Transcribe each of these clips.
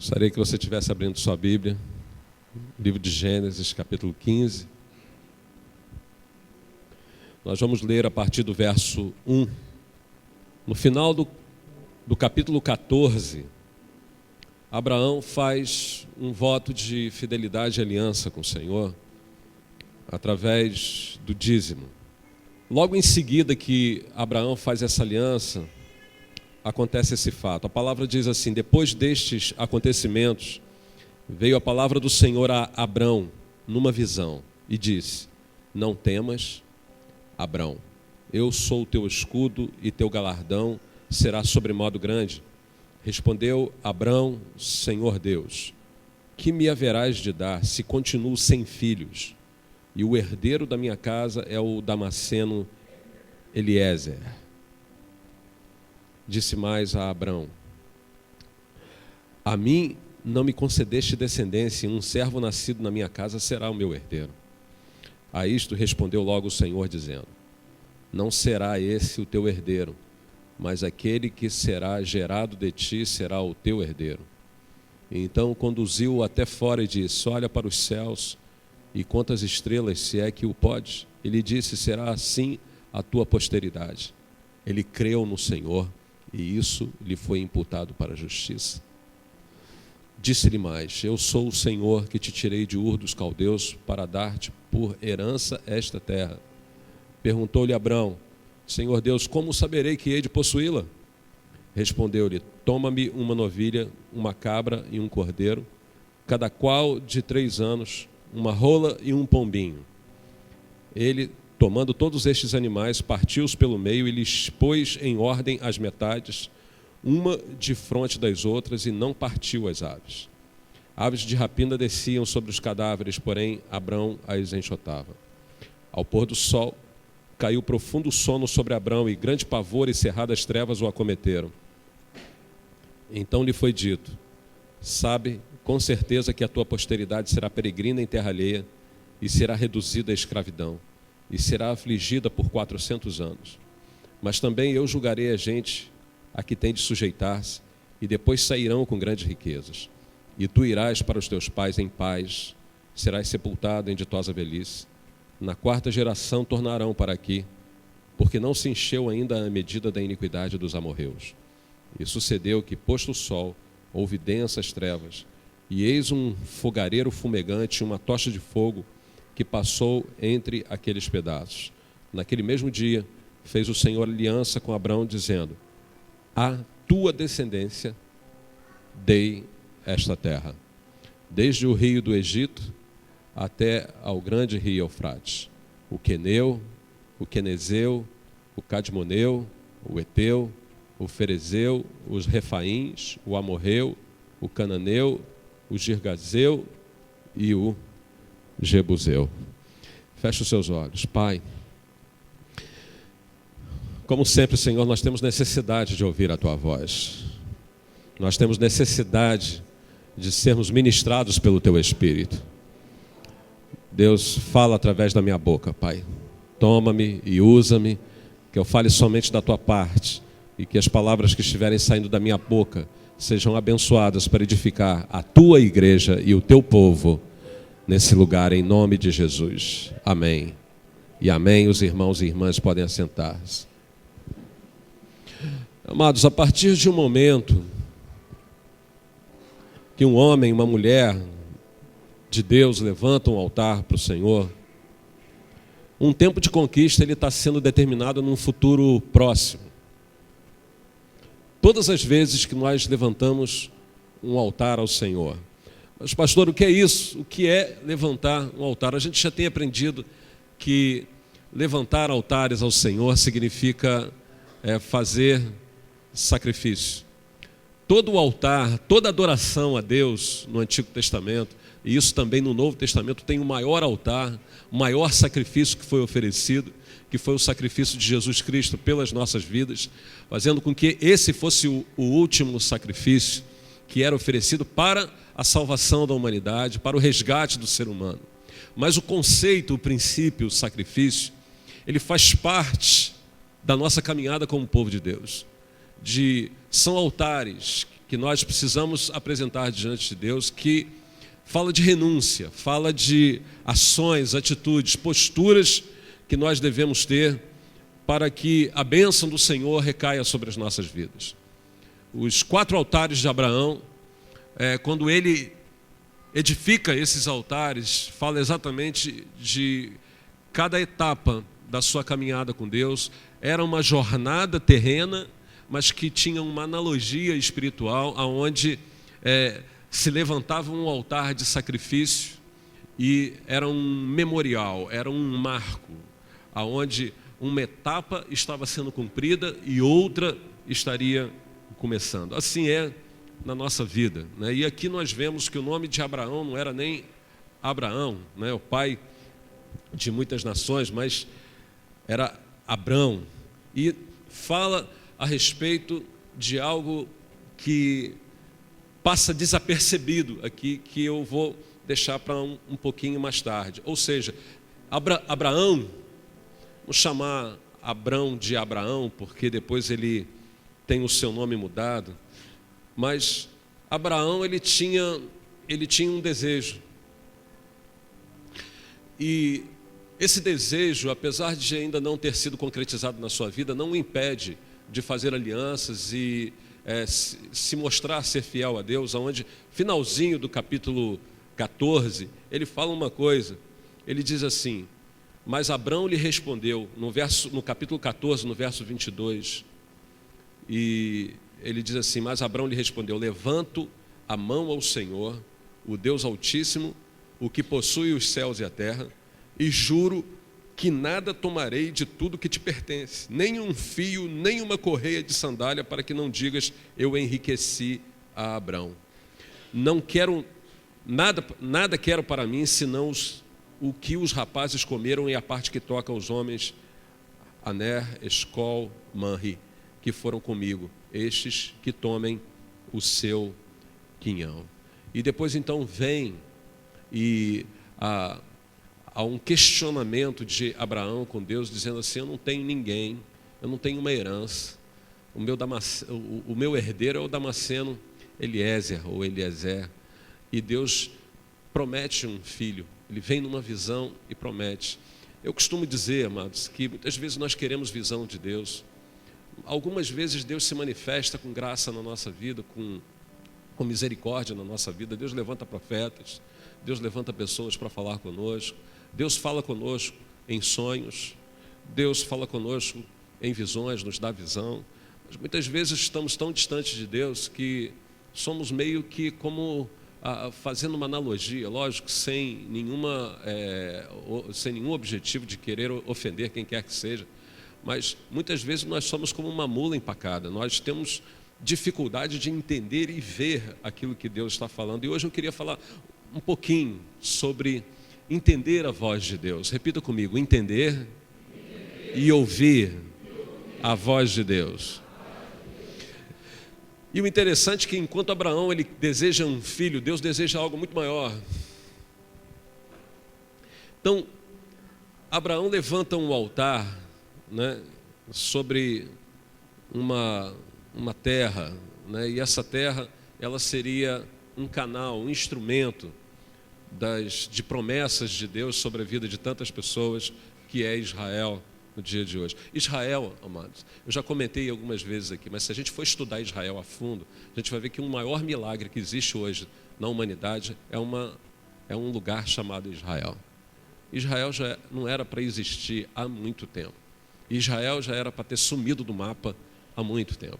Gostaria que você estivesse abrindo sua Bíblia, livro de Gênesis, capítulo 15. Nós vamos ler a partir do verso 1. No final do capítulo 14, Abraão faz um voto de fidelidade e aliança com o Senhor através do dízimo. Logo em seguida que Abraão faz essa aliança, acontece esse fato. A palavra diz assim: depois destes acontecimentos, veio a palavra do Senhor a Abrão numa visão e disse: não temas, Abrão, eu sou o teu escudo e teu galardão será sobremodo grande. Respondeu Abrão: Senhor Deus, que me haverás de dar se continuo sem filhos? E o herdeiro da minha casa é o Damasceno Eliezer. Disse mais a Abrão: a mim não me concedeste descendência, e um servo nascido na minha casa será o meu herdeiro. A isto respondeu logo o Senhor, dizendo: não será esse o teu herdeiro, mas aquele que será gerado de ti será o teu herdeiro. E então conduziu-o até fora e disse: olha para os céus e conta as estrelas, se é que o podes. Ele disse: será assim a tua posteridade. Ele creu no Senhor, e isso lhe foi imputado para a justiça. Disse-lhe mais: eu sou o Senhor que te tirei de Ur dos Caldeus para dar-te por herança esta terra. Perguntou-lhe Abrão: Senhor Deus, como saberei que hei de possuí-la? Respondeu-lhe: toma-me uma novilha, uma cabra e um cordeiro, cada qual de 3 anos, uma rola e um pombinho. Ele, tomando todos estes animais, partiu-os pelo meio e lhes pôs em ordem as metades, uma defronte das outras, e não partiu as aves. Aves de rapina desciam sobre os cadáveres, porém Abrão as enxotava. Ao pôr do sol, caiu profundo sono sobre Abrão, e grande pavor e cerradas trevas o acometeram. Então lhe foi dito: sabe com certeza que a tua posteridade será peregrina em terra alheia, e será reduzida à escravidão, e será afligida por 400 anos. Mas também eu julgarei a gente a que tem de sujeitar-se, e depois sairão com grandes riquezas. E tu irás para os teus pais em paz, serás sepultado em ditosa velhice. Na 4ª geração tornarão para aqui, porque não se encheu ainda a medida da iniquidade dos amorreus. E sucedeu que, posto o sol, houve densas trevas, e eis um fogareiro fumegante, uma tocha de fogo, que passou entre aqueles pedaços. Naquele mesmo dia, fez o Senhor aliança com Abrão, dizendo: à tua descendência dei esta terra, desde o rio do Egito até ao grande rio Eufrates, o Queneu, o Quenezeu, o Cadmoneu, o Eteu, o Ferezeu, os Refaíns, o Amorreu, o Cananeu, o Girgazeu e o Jebuseu. Feche os seus olhos. Pai, como sempre, Senhor, nós temos necessidade de ouvir a Tua voz. Nós temos necessidade de sermos ministrados pelo Teu Espírito. Deus, fala através da minha boca, Pai. Toma-me e usa-me, que eu fale somente da Tua parte, e que as palavras que estiverem saindo da minha boca sejam abençoadas para edificar a Tua igreja e o Teu povo nesse lugar, em nome de Jesus. Amém. E amém. Os irmãos e irmãs podem assentar-se. Amados, a partir de um momento que um homem e uma mulher de Deus levantam um altar para o Senhor, um tempo de conquista ele está sendo determinado num futuro próximo. Todas as vezes que nós levantamos um altar ao Senhor. Mas pastor, o que é isso? O que é levantar um altar? A gente já tem aprendido que levantar altares ao Senhor significa fazer sacrifício. Todo o altar, toda adoração a Deus no Antigo Testamento, e isso também no Novo Testamento, tem o maior altar, o maior sacrifício que foi oferecido, que foi o sacrifício de Jesus Cristo pelas nossas vidas, fazendo com que esse fosse o último sacrifício que era oferecido para a salvação da humanidade, para o resgate do ser humano. Mas o conceito, o princípio, o sacrifício, ele faz parte da nossa caminhada como povo de Deus. São altares que nós precisamos apresentar diante de Deus, que fala de renúncia, fala de ações, atitudes, posturas que nós devemos ter para que a bênção do Senhor recaia sobre as nossas vidas. Os 4 altares de Abraão, quando ele edifica esses altares, fala exatamente de cada etapa da sua caminhada com Deus. Era uma jornada terrena, mas que tinha uma analogia espiritual, onde se levantava um altar de sacrifício e era um memorial, era um marco, onde uma etapa estava sendo cumprida e outra estaria começando. Assim é na nossa vida, né? E aqui nós vemos que o nome de Abraão não era nem Abraão, né, o pai de muitas nações, mas era Abrão. E fala a respeito de algo que passa desapercebido aqui, que eu vou deixar para um pouquinho mais tarde. Ou seja, Abraão, vamos chamar Abrão de Abraão, porque depois ele tem o seu nome mudado, mas Abraão ele tinha um desejo. E esse desejo, apesar de ainda não ter sido concretizado na sua vida, não o impede de fazer alianças e se mostrar ser fiel a Deus, onde, finalzinho do capítulo 14, ele fala uma coisa, ele diz assim: mas Abrão lhe respondeu, no capítulo 14, no verso 22, e ele diz assim: mas Abrão lhe respondeu, levanto a mão ao Senhor, o Deus Altíssimo, o que possui os céus e a terra, e juro que nada tomarei de tudo que te pertence, nem um fio, nem uma correia de sandália, para que não digas, eu enriqueci a Abrão. Não quero, nada quero para mim, senão o que os rapazes comeram e a parte que toca aos homens, Aner, Escol, Manri, que foram comigo, estes que tomem o seu quinhão. E depois então vem e há um questionamento de Abraão com Deus, dizendo assim: eu não tenho ninguém, eu não tenho uma herança, o meu herdeiro é o Damasceno Eliezer ou Eliezer. E Deus promete um filho, ele vem numa visão e promete. Eu costumo dizer, amados, que muitas vezes nós queremos visão de Deus. Algumas vezes Deus se manifesta com graça na nossa vida, com misericórdia na nossa vida. Deus levanta profetas, Deus levanta pessoas para falar conosco, Deus fala conosco em sonhos, Deus fala conosco em visões, nos dá visão. Mas muitas vezes estamos tão distantes de Deus que somos meio que como fazendo uma analogia, lógico, sem nenhum objetivo de querer ofender quem quer que seja, mas muitas vezes nós somos como uma mula empacada, nós temos dificuldade de entender e ver aquilo que Deus está falando. E hoje eu queria falar um pouquinho sobre entender a voz de Deus. Repita comigo: entender e ouvir a voz de Deus. E o interessante é que enquanto Abraão ele deseja um filho, Deus deseja algo muito maior. Então, Abraão levanta um altar, né, sobre uma terra, né, e essa terra ela seria um canal, um instrumento de promessas de Deus sobre a vida de tantas pessoas, que é Israel no dia de hoje. Israel, amados, eu já comentei algumas vezes aqui, mas se a gente for estudar Israel a fundo, a gente vai ver que o maior milagre que existe hoje na humanidade é um lugar chamado Israel. Israel já não era para existir há muito tempo. Israel já era para ter sumido do mapa há muito tempo.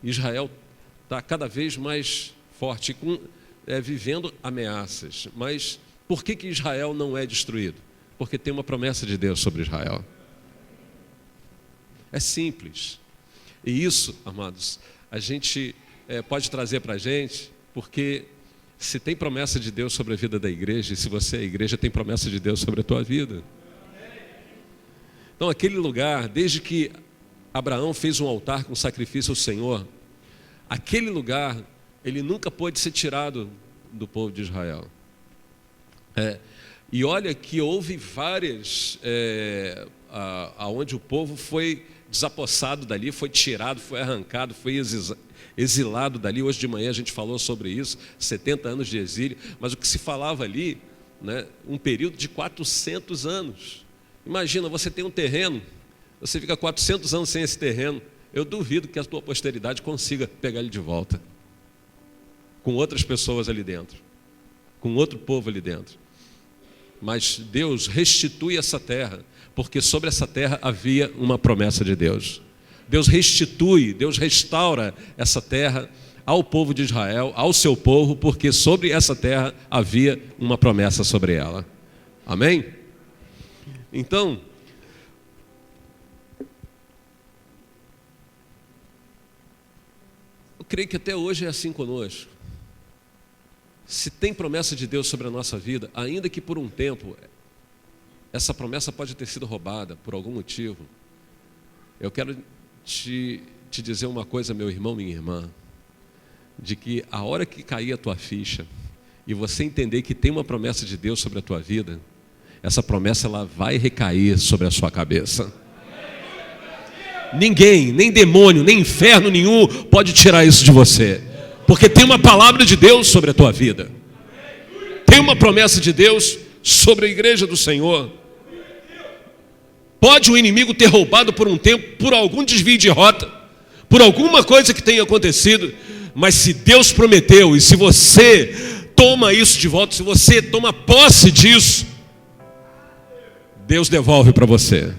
Israel está cada vez mais forte, vivendo ameaças. Mas por que Israel não é destruído? Porque tem uma promessa de Deus sobre Israel. É simples. E isso, amados, a gente pode trazer para a gente, porque se tem promessa de Deus sobre a vida da igreja, e se você é a igreja, tem promessa de Deus sobre a tua vida. Então, aquele lugar, desde que Abraão fez um altar com sacrifício ao Senhor, aquele lugar, ele nunca pôde ser tirado do povo de Israel. E olha que houve várias aonde o povo foi desapossado dali, foi tirado, foi arrancado, foi exilado dali. Hoje de manhã a gente falou sobre isso, 70 anos de exílio, mas o que se falava ali, né, um período de 400 anos. Imagina, você tem um terreno, você fica 400 anos sem esse terreno, eu duvido que a tua posteridade consiga pegar ele de volta, com outras pessoas ali dentro, com outro povo ali dentro. Mas Deus restitui essa terra, porque sobre essa terra havia uma promessa de Deus. Deus restitui, Deus restaura essa terra ao povo de Israel, ao seu povo, porque sobre essa terra havia uma promessa sobre ela. Amém? Então, eu creio que até hoje é assim conosco. Se tem promessa de Deus sobre a nossa vida, ainda que por um tempo essa promessa pode ter sido roubada por algum motivo, eu quero te dizer uma coisa, meu irmão, minha irmã, de que a hora que cair a tua ficha e você entender que tem uma promessa de Deus sobre a tua vida, essa promessa ela vai recair sobre a sua cabeça. Ninguém, nem demônio, nem inferno nenhum pode tirar isso de você, porque tem uma palavra de Deus sobre a tua vida, tem uma promessa de Deus sobre a igreja do Senhor. Pode o inimigo ter roubado por um tempo, por algum desvio de rota, por alguma coisa que tenha acontecido, mas se Deus prometeu, e se você toma isso de volta, se você toma posse disso, Deus devolve para você.